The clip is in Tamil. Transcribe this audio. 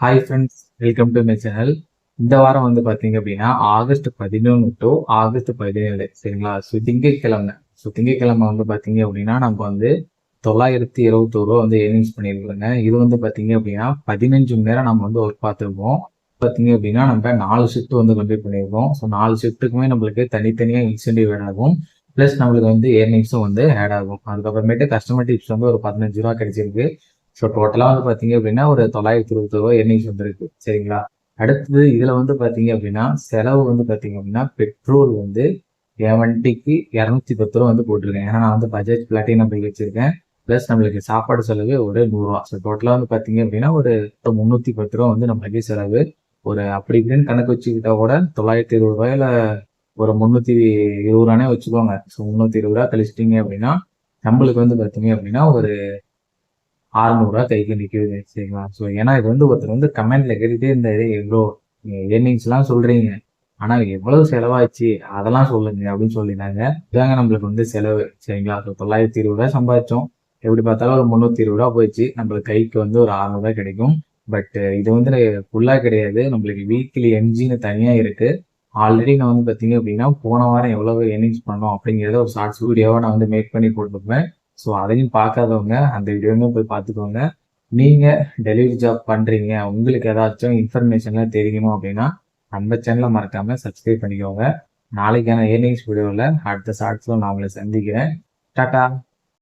Hi friends, welcome to my channel. இந்த வாரம் வந்து பார்த்தீங்க அப்படின்னா ஆகஸ்ட் 11 டு ஆகஸ்ட் 17 சரிங்களா. திங்கட்கிழமை வந்து பார்த்தீங்க அப்படின்னா நம்ம வந்து 921 வந்து ஏர்னிங்ஸ் பண்ணியிருக்கிறோங்க. இது வந்து பார்த்தீங்க அப்படின்னா 15 மணி நேரம் நம்ம வந்து ஒர்க் பார்த்துருக்கோம். பார்த்தீங்க அப்படின்னா நம்ம 4 ஷிஃப்ட் வந்து கம்ப்ளீட் பண்ணியிருக்கோம். ஸோ 4 ஷிஃப்ட்டுக்குமே நம்மளுக்கு தனித்தனியாக இன்சென்டிவ் ஆட் ஆகும். ப்ளஸ் நம்மளுக்கு வந்து ஏர்னிங்ஸும் வந்து ஆட் ஆகும். அதுக்கப்புறமேட்டு கஸ்டமர் டிப்ஸ் வந்து ஒரு 15 ரூபா கிடைச்சிருக்கு. ஸோ டோட்டலாக வந்து பார்த்தீங்க அப்படின்னா ஒரு 921 எர்னிங்ஸ் வந்துருக்கு சரிங்களா. அடுத்தது இதில் வந்து பார்த்தீங்க அப்படின்னா செலவு வந்து பார்த்தீங்க அப்படின்னா பெட்ரோல் வந்து என் வண்டிக்கு 210 ரூபா வந்து போட்டிருக்கேன். ஏன்னா நான் வந்து பஜாஜ் பிளாட்டினம் பைக் வச்சிருக்கேன். ப்ளஸ் நம்மளுக்கு சாப்பாடு செலவு ஒரு 100 ரூபா. ஸோ டோட்டலாக வந்து பார்த்தீங்க அப்படின்னா ஒரு 310 ரூபா வந்து நம்மளுக்கு செலவு. ஒரு அப்படி இப்படின்னு கணக்கு வச்சுக்கிட்டா கூட 920 ரூபாயில ஒரு 320 ரூபானே வச்சுக்கோங்க. ஸோ 320 ரூபா கழிச்சிட்டிங்க அப்படின்னா நம்மளுக்கு வந்து பார்த்தீங்க அப்படின்னா ஒரு 600 கைக்கு நிக்குது சரிங்களா. ஸோ ஏன்னா இது வந்து ஒருத்தர் வந்து கமெண்ட்ல கேட்டுட்டே இருந்தாரு, எவ்வளோ ஏர்னிங்ஸ் எல்லாம் சொல்றீங்க, ஆனா எவ்வளவு செலவாச்சு அதெல்லாம் சொல்லுங்க அப்படின்னு சொல்லியிருந்தாங்க. இதாங்க நம்மளுக்கு வந்து செலவு சரிங்களா. ஸோ 920 சம்பாதிச்சோம். எப்படி பார்த்தாலும் ஒரு 320 போயிடுச்சு. நம்மளுக்கு கைக்கு வந்து ஒரு 600 கிடைக்கும். பட் இது வந்து ஃபுல்லா கிடையாது. நம்மளுக்கு வீக்லி எம்ஜின்னு தனியா இருக்கு. ஆல்ரெடி நான் வந்து பார்த்தீங்க அப்படின்னா போன வாரம் எவ்வளவு ஏர்னிங்ஸ் பண்ணோம் அப்படிங்கிறத ஒரு ஷார்ட்ஸ் வீடியோவை நான் வந்து மேக் பண்ணி போட்டிருப்பேன். ஸோ அதையும் பார்க்காதவங்க அந்த வீடியோவுமே போய் பார்த்துக்கோங்க. நீங்க டெலிவரி ஜாப் பண்றீங்க, உங்களுக்கு ஏதாச்சும் இன்ஃபர்மேஷன்லாம் தெரியணும் அப்படின்னா நம்ம சேனலை மறக்காம சப்ஸ்கிரைப் பண்ணிக்கோங்க. நாளைக்கான ஏர்னிங்ஸ் வீடியோவில் அடுத்த ஷார்ட்ஸில் நான் உங்களை சந்திக்கிறேன். டாடா.